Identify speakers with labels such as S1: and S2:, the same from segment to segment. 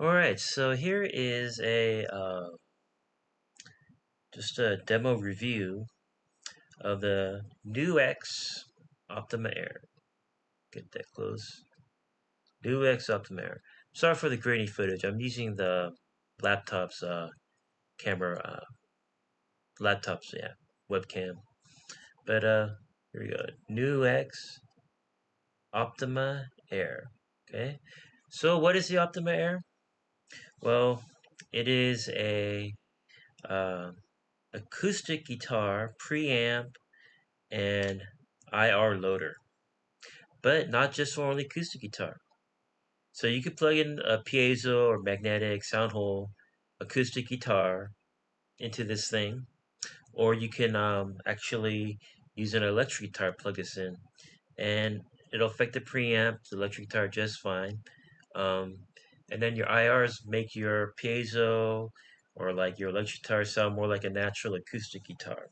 S1: Alright, so here is a just a demo review of the New X Optima Air. Get that close. New X Optima Air. Sorry for the grainy footage. I'm using the laptop's camera, webcam. But here we go. New X Optima Air. Okay. So what is the Optima Air? Well, it is a uh, acoustic guitar preamp and IR loader, but not just for only acoustic guitar. So you could plug in a piezo or magnetic sound hole acoustic guitar into this thing, or you can actually use an electric guitar, plug this in, and it'll affect the preamp, the electric guitar just fine. Um, and then your IRs make your piezo or like your electric guitar sound more like a natural acoustic guitar.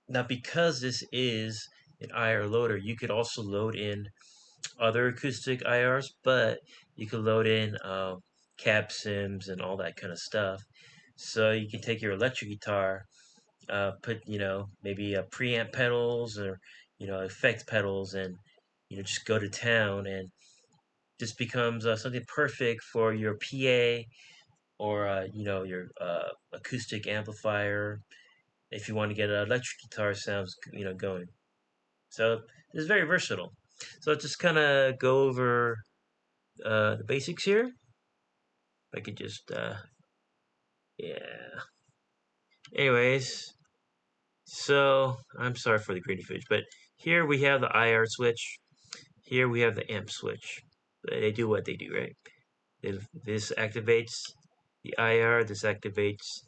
S1: Now, because this is an IR loader, you could also load in other acoustic IRs, but you could load in cab sims and all that kind of stuff. So you can take your electric guitar, put maybe preamp pedals or effect pedals, and just go to town, and this becomes something perfect for your PA or your acoustic amplifier if you want to get an electric guitar sounds going. So it's very versatile. So let's just kind of go over the basics here. If I could just yeah. Anyways, so I'm sorry for the grainy footage, but here we have the IR switch. Here we have the amp switch. They do what they do, right? This activates the IR. This activates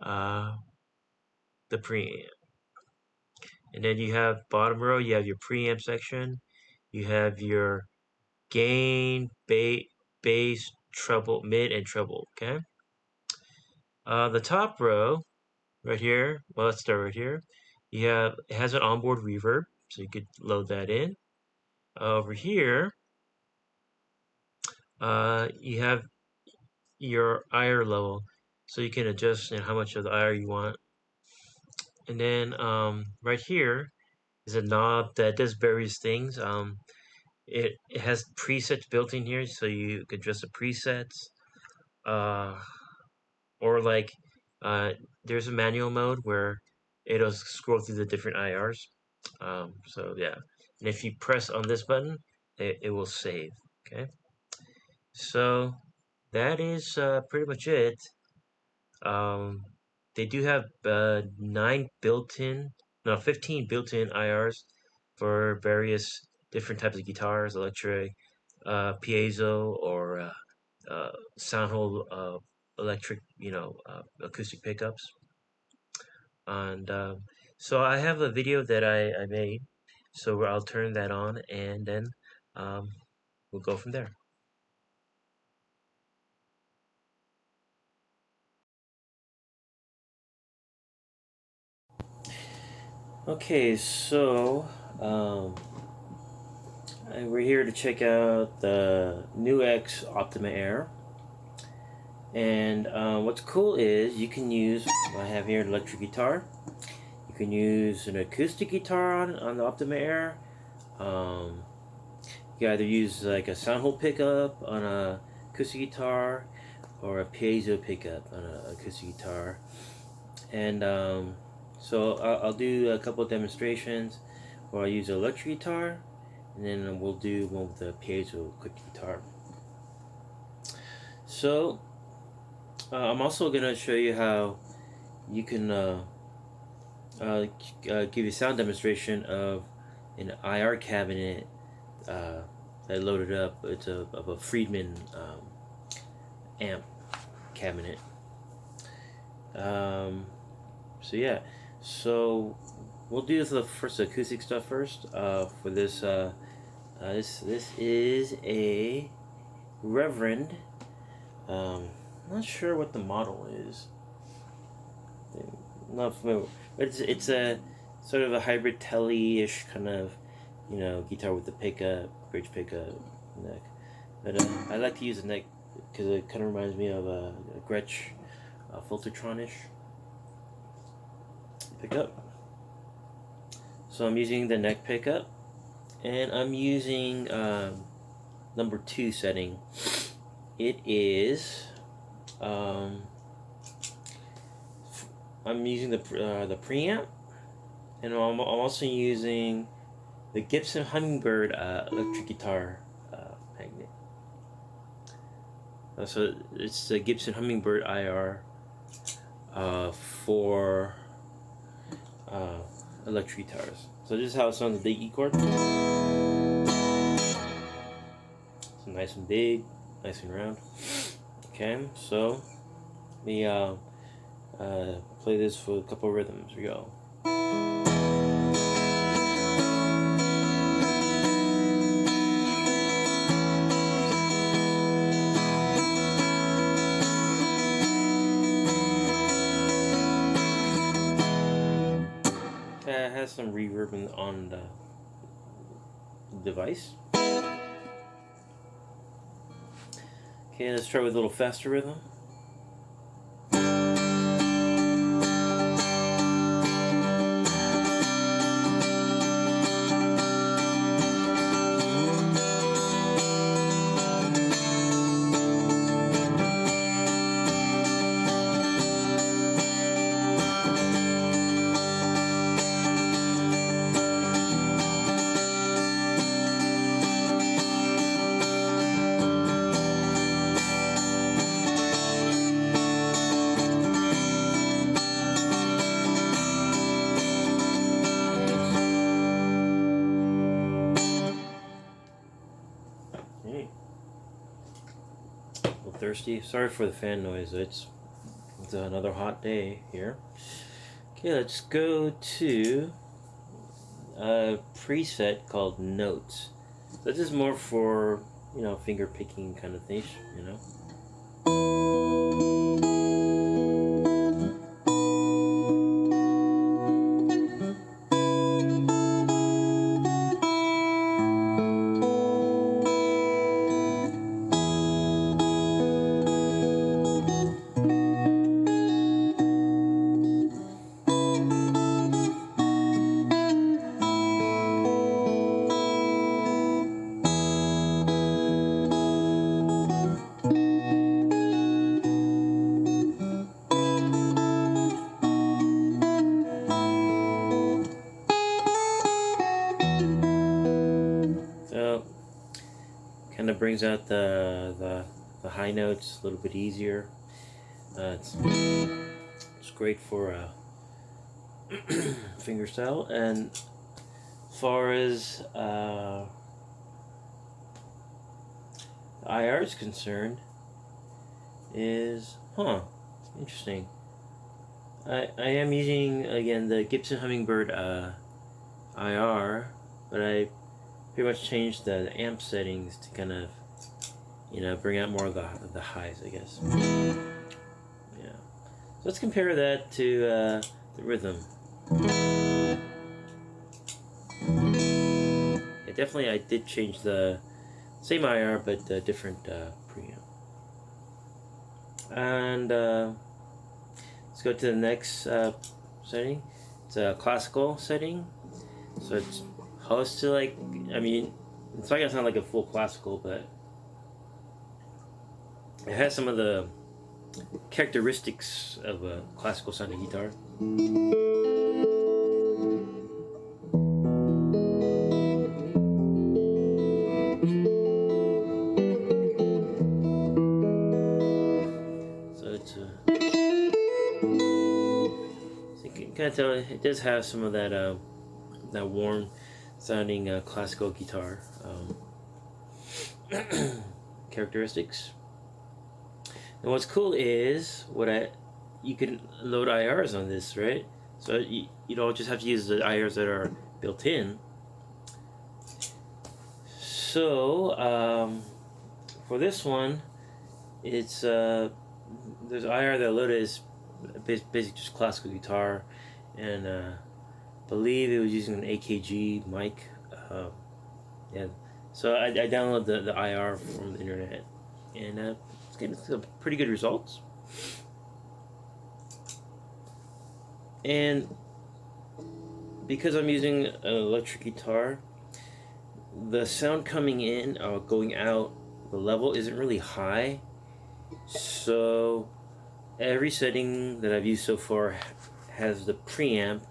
S1: uh, the preamp. And then you have bottom row. You have your preamp section. You have your gain, bass, treble, mid, and treble. Okay. The top row right here. Well, let's start right here. It has an onboard reverb, so you could load that in. Over here, you have your IR level, so you can adjust how much of the IR you want. And then right here is a knob that does various things. It has presets built in here, so you could adjust the presets. Uh, or like there's a manual mode where it'll scroll through the different IRs. So yeah, and if you press on this button, it will save. Okay, so that is pretty much it. Um, they do have 15 built-in IRs for various different types of guitars, electric, piezo, or sound hole electric, acoustic pickups. And so I have a video that I made, so I'll turn that on, and then um, we'll go from there. Okay, so um, we're here to check out the New X Optima Air. And what's cool is you can use, I have here an electric guitar. You can use an acoustic guitar on the Optima Air. Um, you can either use like a sound hole pickup on a acoustic guitar or a piezo pickup on an acoustic guitar. And so I'll do a couple of demonstrations where I use an electric guitar, and then we'll do one with the piezo quick guitar. So I'm also going to show you how you can give you a sound demonstration of an IR cabinet that loaded up. It's of a Friedman amp cabinet. So yeah, so we'll do the first acoustic stuff first. For this, this is a Reverend. I'm not sure what the model is. I'm not familiar, but it's a sort of a hybrid telly-ish kind of, guitar with the pickup, bridge pickup, neck. But I like to use a neck because it kind of reminds me of a Gretsch Filtertronish pickup. So I'm using the neck pickup, and I'm using number 2 setting. It is I'm using the preamp, and I'm also using the Gibson Hummingbird electric guitar magnet. So it's the Gibson Hummingbird IR for electric guitars. So this is how it sounds with the E chord. So nice and big, nice and round. Okay, so we play this for a couple rhythms. Here we go. It has some reverb on the device. Okay, let's try with a little faster rhythm. Thirsty. Sorry for the fan noise. It's another hot day here. Okay, let's go to a preset called Notes. This is more for, finger picking kind of things, So kind of brings out the high notes a little bit easier. It's great for fingerstyle. And as far as IR is concerned, is interesting. I am using again the Gibson Hummingbird IR, but I pretty much changed the amp settings to kind of bring out more of the highs, I guess. Yeah. So let's compare that to the rhythm. Yeah, definitely I did change the same IR but different preamp. And let's go to the next setting. It's a classical setting. So it's supposed to it's not gonna sound like a full classical, but it has some of the characteristics of a classical sounding guitar. So you can kind of tell it does have some of that that warm sounding classical guitar characteristics. And what's cool is you can load IRs on this, right? So you don't just have to use the IRs that are built in. So for this one, it's there's IR that loaded is basically just classical guitar, and believe it was using an AKG mic. Yeah, so I downloaded the IR from the internet. and it's getting some pretty good results. And because I'm using an electric guitar, the sound coming in or going out, the level isn't really high. So every setting that I've used so far has the preamp,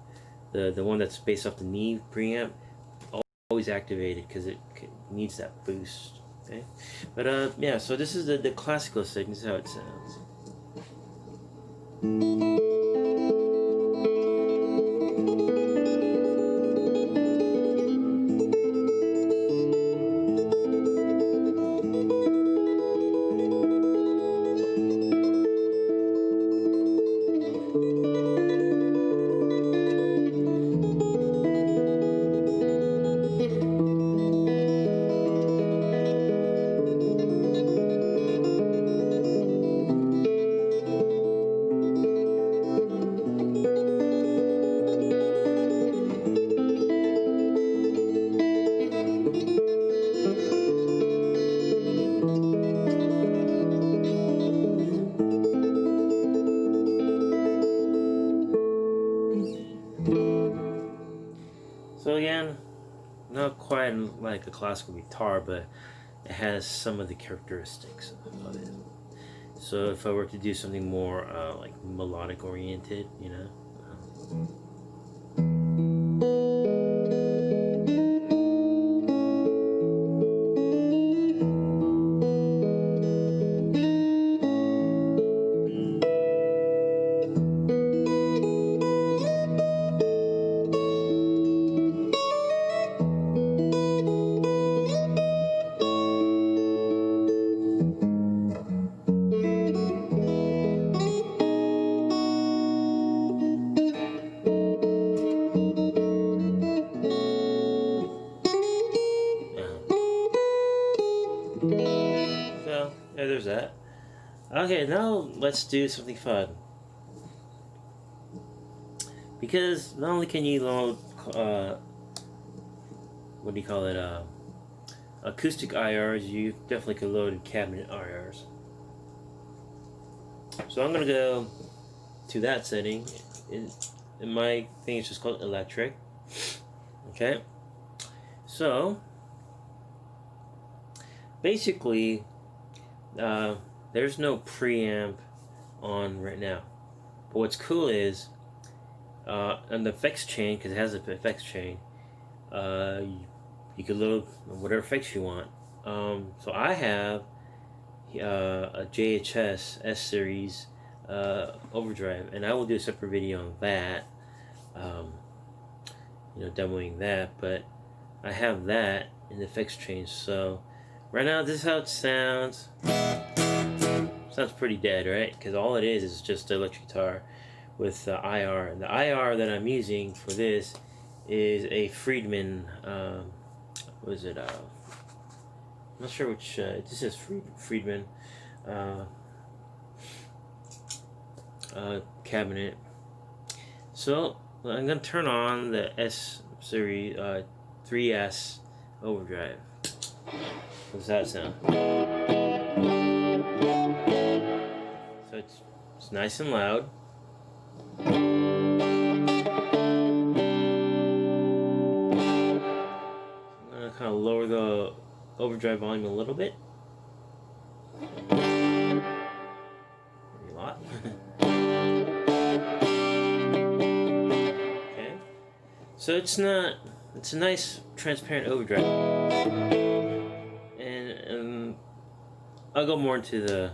S1: the one that's based off the Neve preamp, always activated because it needs that boost. Okay, but yeah. So this is the classical setting. This is how it sounds. So again, not quite like a classical guitar, but it has some of the characteristics of it. So if I were to do something more like melodic oriented, you know. So yeah, there's that. Okay, now let's do something fun. Because not only can you load, what do you call it, acoustic IRs, you definitely could load cabinet IRs. So I'm gonna go to that setting. In my thing, it's just called electric. Okay. So basically, there's no preamp on right now. But what's cool is on the effects chain, because it has an effects chain, you can load whatever effects you want. So I have a JHS S series Overdrive, and I will do a separate video on that, demoing that. But I have that in the effects chain. So right now, this is how it sounds. Sounds pretty dead, right? Because all it is just the electric guitar with the IR. And the IR that I'm using for this is a Friedman. What is it? I'm not sure which. This is Friedman cabinet. So I'm gonna turn on the S series 3S Overdrive. What does that sound? So it's nice and loud. I'm gonna kind of lower the overdrive volume a little bit. Maybe a lot. Okay. So it's a nice transparent overdrive. And I'll go more into the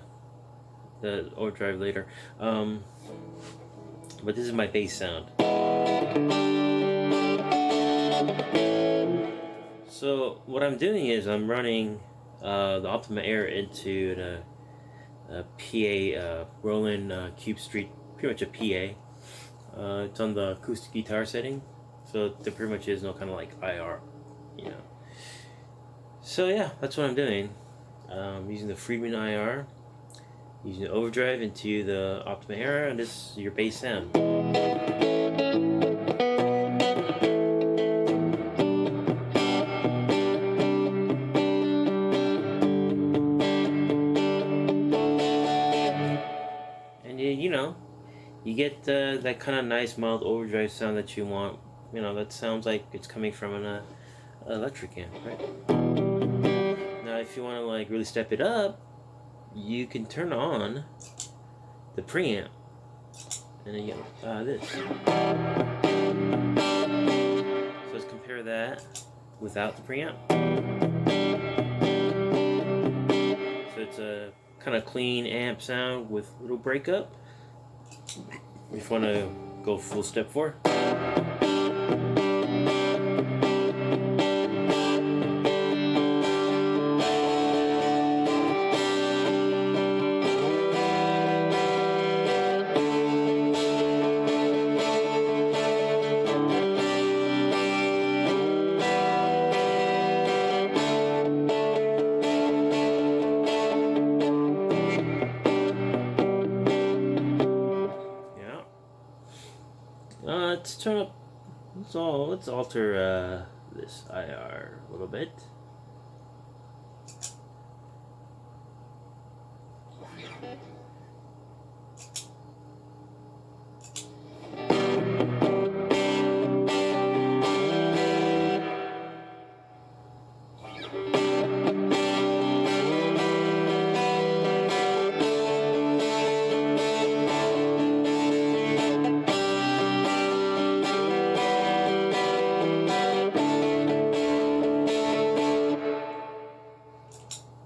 S1: overdrive later. But this is my bass sound. So what I'm doing is I'm running the Optima Air into the PA Roland Cube Street, pretty much a PA. It's on the acoustic guitar setting, so there pretty much is no kind of like IR, you know. So yeah, that's what I'm doing. Using the Friedman IR, using the overdrive into the Optima Air, and this is your bass sound. you get that kind of nice mild overdrive sound that you want. You know, that sounds like it's coming from an electric amp, right? Now, if you want to like really step it up, you can turn on the preamp, and then you get this. So let's compare that without the preamp. So it's a kind of clean amp sound with little breakup. If you want to go full step 4. Yeah. Let's turn up. Let's alter this IR a little bit.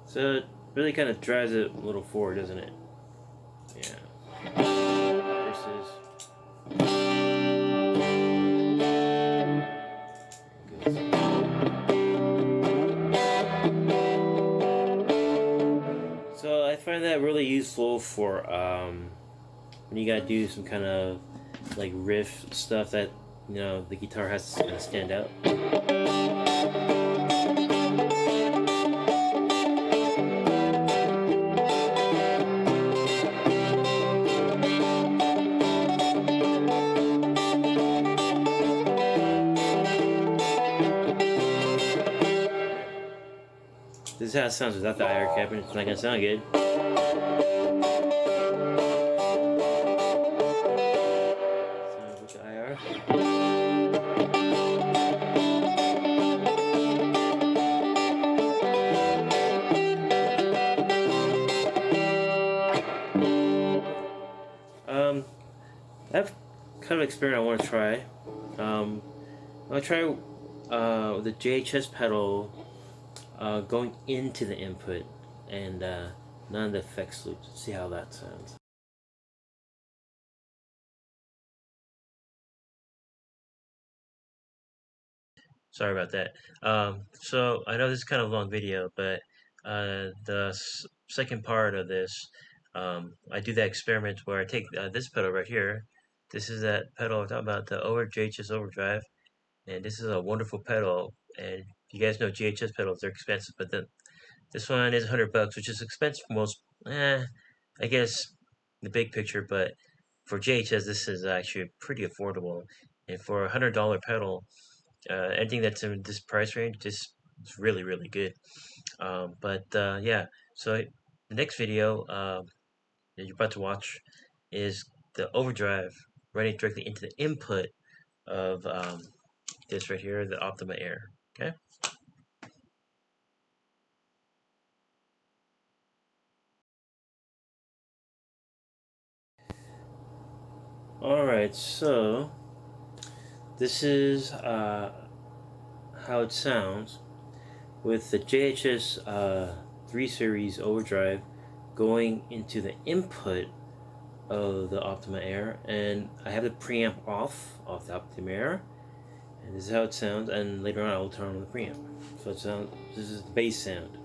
S1: So it really kind of drives it a little forward, doesn't it? Yeah. Versus. So I find that really useful for when you gotta do some kind of like riff stuff that the guitar has to kind of stand out. This is how it sounds without the IR cabinet. It's not gonna sound good. Sounds with the IR. I have kind of experiment I want to try. I want to try the JHS pedal going into the input and none of the effects loops. See how that sounds. Sorry about that. So I know this is kind of a long video, but the second part of this, I do that experiment where I take this pedal right here. This is that pedal I'm talking about, the JHS Overdrive, and this is a wonderful pedal. And you guys know JHS pedals, they're expensive, but this one is $100, which is expensive for most. I guess the big picture, but for JHS, this is actually pretty affordable. And for $100 pedal, anything that's in this price range, this is really really good. But yeah, so the next video that you're about to watch is the overdrive running directly into the input of this right here, the Optima Air. Okay. All right, so this is how it sounds with the JHS 3 Series Overdrive going into the input of the Optima Air, and I have the preamp off the Optima Air, and this is how it sounds. And later on, I will turn on the preamp. So it sounds. This is the bass sound.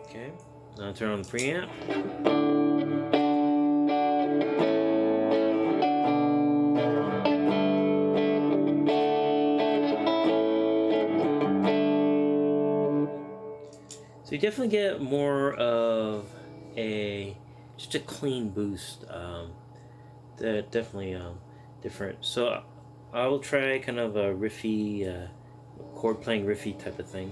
S1: Okay, now I'll turn on the preamp. So you definitely get more of just a clean boost. They're definitely different. So I will try kind of a riffy, chord playing riffy type of thing.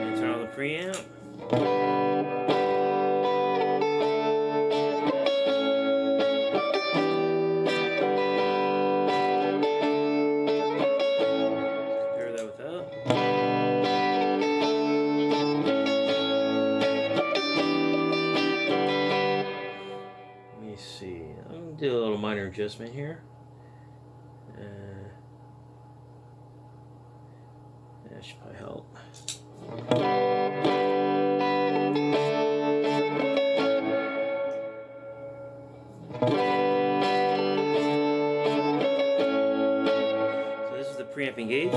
S1: And turn on the preamp. Compare that with that. Let me see. I'm gonna do a little minor adjustment here. That should probably help. So this is the preamp engaged.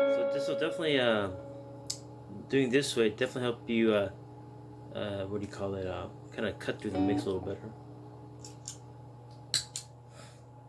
S1: So this will definitely, doing this way definitely help you, what do you call it, kind of cut through the mix a little better.